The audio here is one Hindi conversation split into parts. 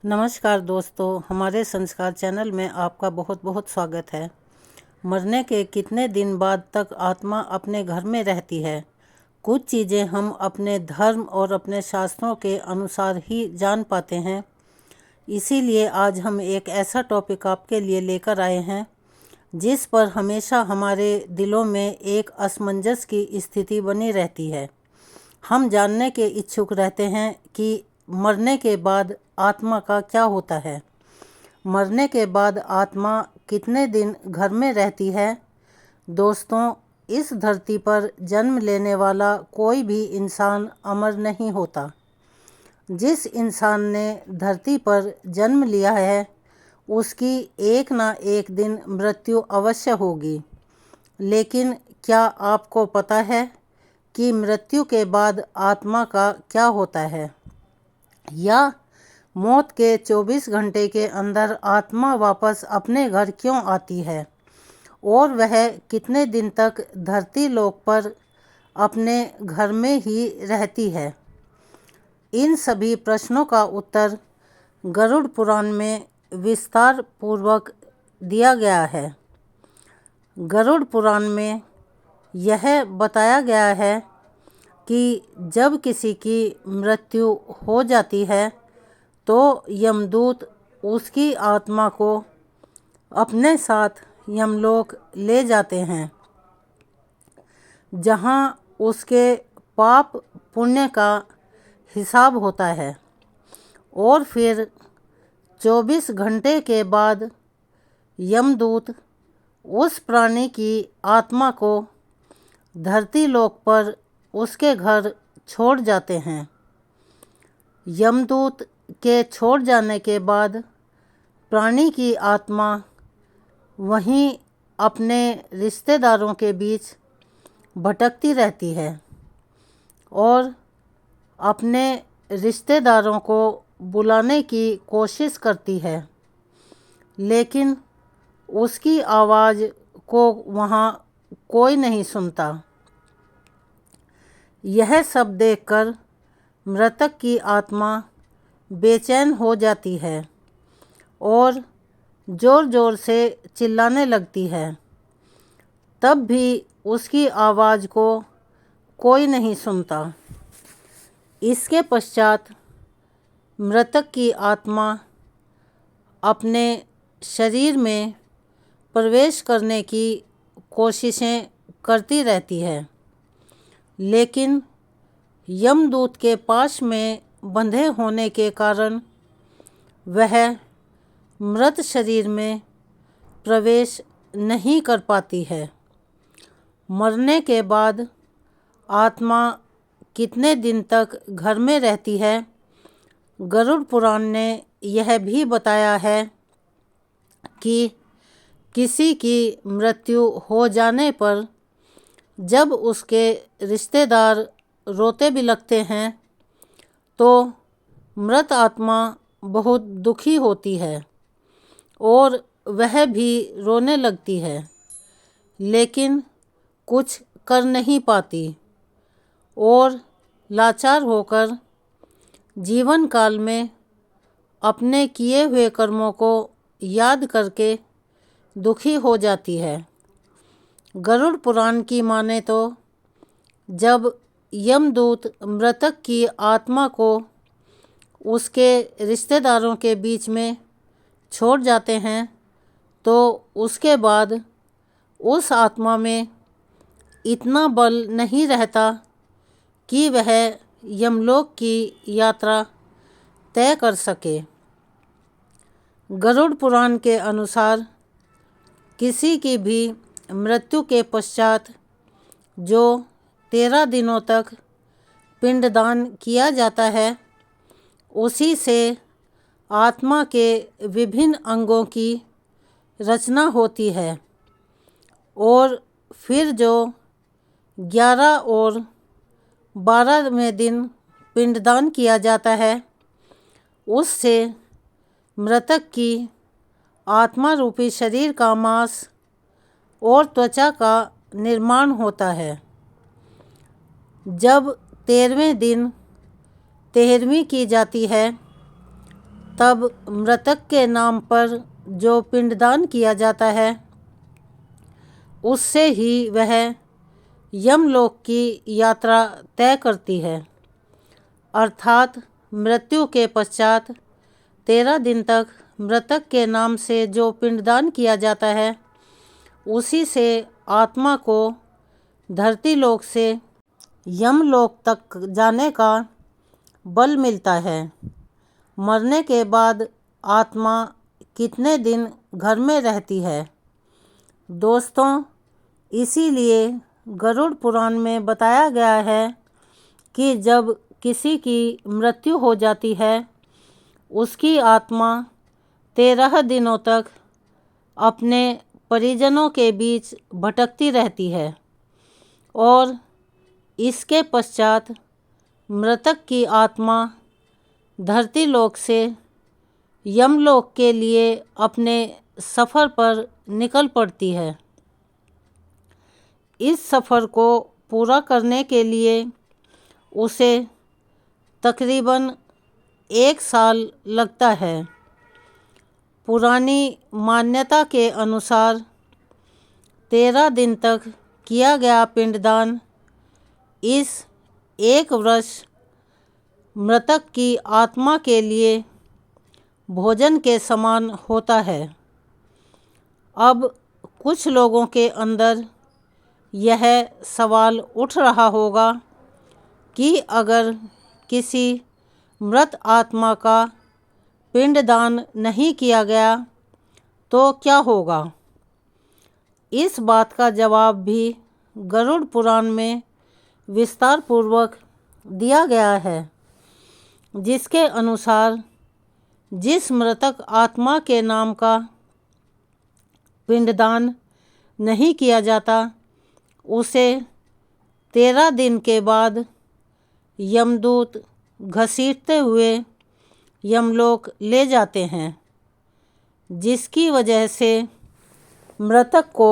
नमस्कार दोस्तों, हमारे संस्कार चैनल में आपका बहुत बहुत स्वागत है। मरने के कितने दिन बाद तक आत्मा अपने घर में रहती है? कुछ चीज़ें हम अपने धर्म और अपने शास्त्रों के अनुसार ही जान पाते हैं। इसीलिए आज हम एक ऐसा टॉपिक आपके लिए लेकर आए हैं जिस पर हमेशा हमारे दिलों में एक असमंजस की स्थिति बनी रहती है। हम जानने के इच्छुक रहते हैं कि मरने के बाद आत्मा का क्या होता है। मरने के बाद आत्मा कितने दिन घर में रहती है? दोस्तों, इस धरती पर जन्म लेने वाला कोई भी इंसान अमर नहीं होता। जिस इंसान ने धरती पर जन्म लिया है उसकी एक ना एक दिन मृत्यु अवश्य होगी। लेकिन क्या आपको पता है कि मृत्यु के बाद आत्मा का क्या होता है, या मौत के 24 घंटे के अंदर आत्मा वापस अपने घर क्यों आती है, और वह कितने दिन तक धरती लोक पर अपने घर में ही रहती है? इन सभी प्रश्नों का उत्तर गरुड़ पुराण में विस्तार पूर्वक दिया गया है। गरुड़ पुराण में यह बताया गया है कि जब किसी की मृत्यु हो जाती है तो यमदूत उसकी आत्मा को अपने साथ यमलोक ले जाते हैं, जहां उसके पाप पुण्य का हिसाब होता है, और फिर 24 घंटे के बाद यमदूत उस प्राणी की आत्मा को धरती लोक पर उसके घर छोड़ जाते हैं। यमदूत के छोड़ जाने के बाद प्राणी की आत्मा वहीं अपने रिश्तेदारों के बीच भटकती रहती है और अपने रिश्तेदारों को बुलाने की कोशिश करती है, लेकिन उसकी आवाज़ को वहाँ कोई नहीं सुनता। यह सब देखकर मृतक की आत्मा बेचैन हो जाती है और ज़ोर ज़ोर से चिल्लाने लगती है। तब भी उसकी आवाज़ को कोई नहीं सुनता। इसके पश्चात मृतक की आत्मा अपने शरीर में प्रवेश करने की कोशिशें करती रहती है, लेकिन यमदूत के पास में बंधे होने के कारण वह मृत शरीर में प्रवेश नहीं कर पाती है। मरने के बाद आत्मा कितने दिन तक घर में रहती है? गरुड़ पुराण ने यह भी बताया है कि किसी की मृत्यु हो जाने पर जब उसके रिश्तेदार रोते बिलखते हैं तो मृत आत्मा बहुत दुखी होती है और वह भी रोने लगती है, लेकिन कुछ कर नहीं पाती और लाचार होकर जीवन काल में अपने किए हुए कर्मों को याद करके दुखी हो जाती है। गरुड़ पुराण की माने तो जब यमदूत मृतक की आत्मा को उसके रिश्तेदारों के बीच में छोड़ जाते हैं तो उसके बाद उस आत्मा में इतना बल नहीं रहता कि वह यमलोक की यात्रा तय कर सके। गरुड़ पुराण के अनुसार किसी की भी मृत्यु के पश्चात जो 13 दिनों तक पिंडदान किया जाता है, उसी से आत्मा के विभिन्न अंगों की रचना होती है, और फिर जो 11 और 12वें दिन पिंडदान किया जाता है, उससे मृतक की आत्मा रूपी शरीर का मांस और त्वचा का निर्माण होता है। जब 13वें दिन तेरहवीं की जाती है तब मृतक के नाम पर जो पिंडदान किया जाता है उससे ही वह यमलोक की यात्रा तय करती है। अर्थात मृत्यु के पश्चात 13 दिन तक मृतक के नाम से जो पिंडदान किया जाता है उसी से आत्मा को धरती लोक से यमलोक तक जाने का बल मिलता है। मरने के बाद आत्मा कितने दिन घर में रहती है? दोस्तों, इसीलिए गरुड़ पुराण में बताया गया है कि जब किसी की मृत्यु हो जाती है उसकी आत्मा 13 दिनों तक अपने परिजनों के बीच भटकती रहती है और इसके पश्चात मृतक की आत्मा धरती लोक से यमलोक के लिए अपने सफ़र पर निकल पड़ती है। इस सफ़र को पूरा करने के लिए उसे तकरीबन 1 साल लगता है। पुरानी मान्यता के अनुसार 13 दिन तक किया गया पिंडदान इस 1 वर्ष मृतक की आत्मा के लिए भोजन के समान होता है। अब कुछ लोगों के अंदर यह सवाल उठ रहा होगा कि अगर किसी मृत आत्मा का पिंडदान नहीं किया गया तो क्या होगा? इस बात का जवाब भी गरुड़ पुराण में विस्तार पूर्वक दिया गया है, जिसके अनुसार जिस मृतक आत्मा के नाम का पिंडदान नहीं किया जाता उसे 13 दिन के बाद यमदूत घसीटते हुए यमलोक ले जाते हैं, जिसकी वजह से मृतक को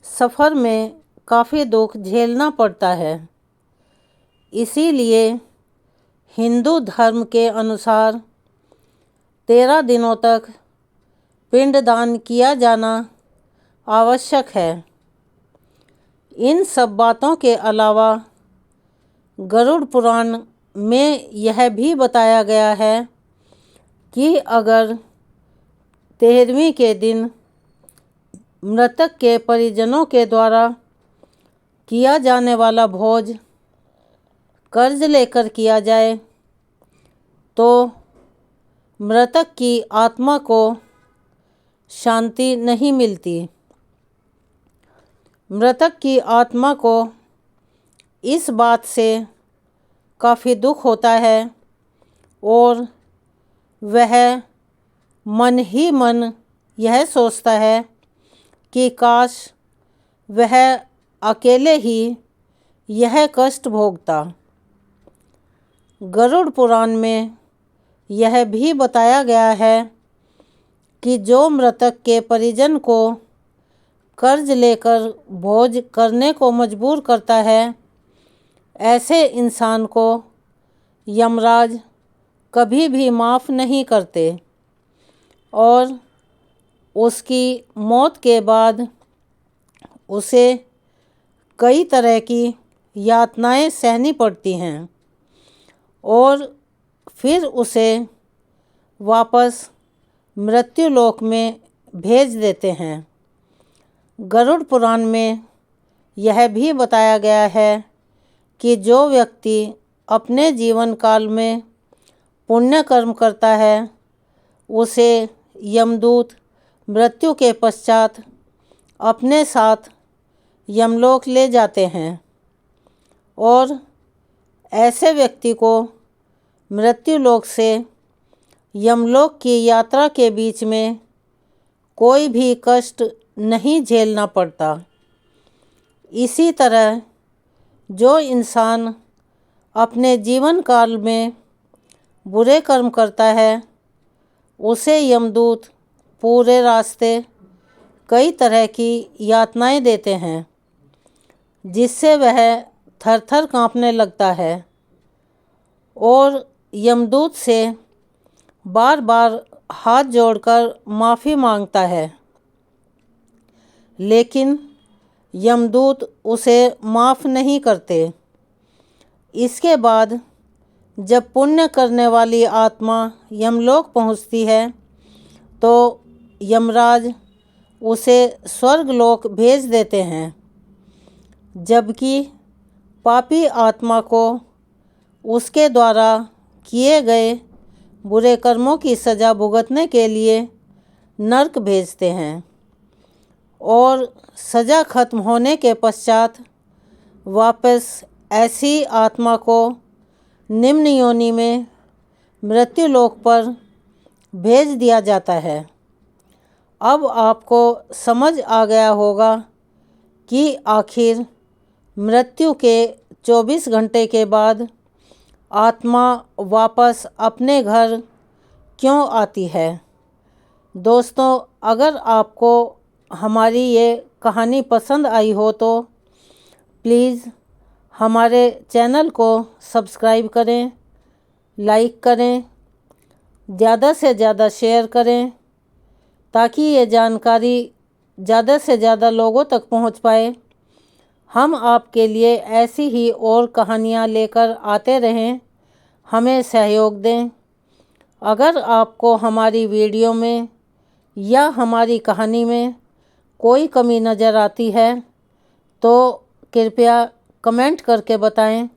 सफ़र में काफ़ी दुख झेलना पड़ता है। इसीलिए हिंदू धर्म के अनुसार 13 दिनों तक पिंडदान किया जाना आवश्यक है। इन सब बातों के अलावा गरुड़ पुराण में यह भी बताया गया है कि अगर 13वीं के दिन मृतक के परिजनों के द्वारा किया जाने वाला भोज कर्ज लेकर किया जाए तो मृतक की आत्मा को शांति नहीं मिलती। मृतक की आत्मा को इस बात से काफ़ी दुख होता है और वह मन ही मन यह सोचता है कि काश वह अकेले ही यह कष्ट भोगता। गरुड़ पुराण में यह भी बताया गया है कि जो मृतक के परिजन को कर्ज लेकर भोज करने को मजबूर करता है, ऐसे इंसान को यमराज कभी भी माफ़ नहीं करते और उसकी मौत के बाद उसे कई तरह की यातनाएं सहनी पड़ती हैं और फिर उसे वापस मृत्युलोक में भेज देते हैं। गरुड़ पुराण में यह भी बताया गया है कि जो व्यक्ति अपने जीवन काल में पुण्य कर्म करता है उसे यमदूत मृत्यु के पश्चात अपने साथ यमलोक ले जाते हैं और ऐसे व्यक्ति को मृत्युलोक से यमलोक की यात्रा के बीच में कोई भी कष्ट नहीं झेलना पड़ता। इसी तरह जो इंसान अपने जीवन काल में बुरे कर्म करता है उसे यमदूत पूरे रास्ते कई तरह की यातनाएं देते हैं, जिससे वह थर-थर काँपने लगता है और यमदूत से बार बार हाथ जोड़कर माफ़ी मांगता है, लेकिन यमदूत उसे माफ़ नहीं करते। इसके बाद जब पुण्य करने वाली आत्मा यमलोक पहुंचती है तो यमराज उसे स्वर्गलोक भेज देते हैं, जबकि पापी आत्मा को उसके द्वारा किए गए बुरे कर्मों की सज़ा भुगतने के लिए नरक भेजते हैं और सज़ा खत्म होने के पश्चात वापस ऐसी आत्मा को निम्न योनि में मृत्युलोक पर भेज दिया जाता है। अब आपको समझ आ गया होगा कि आखिर मृत्यु के 24 घंटे के बाद आत्मा वापस अपने घर क्यों आती है। दोस्तों, अगर आपको हमारी ये कहानी पसंद आई हो तो प्लीज़ हमारे चैनल को सब्सक्राइब करें, लाइक करें, ज़्यादा से ज़्यादा शेयर करें ताकि ये जानकारी ज़्यादा से ज़्यादा लोगों तक पहुंच पाए। हम आपके लिए ऐसी ही और कहानियां लेकर आते रहें। हमें सहयोग दें। अगर आपको हमारी वीडियो में या हमारी कहानी में कोई कमी नज़र आती है तो कृपया कमेंट करके बताएं।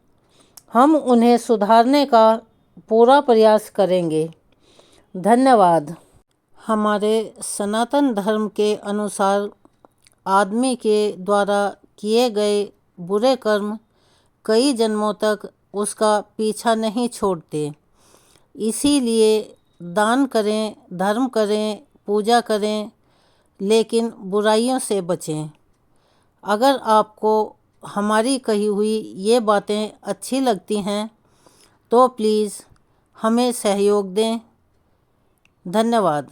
हम उन्हें सुधारने का पूरा प्रयास करेंगे। धन्यवाद। हमारे सनातन धर्म के अनुसार आदमी के द्वारा किए गए बुरे कर्म कई जन्मों तक उसका पीछा नहीं छोड़ते। इसीलिए दान करें, धर्म करें, पूजा करें, लेकिन बुराइयों से बचें। अगर आपको हमारी कही हुई ये बातें अच्छी लगती हैं तो प्लीज़ हमें सहयोग दें। धन्यवाद।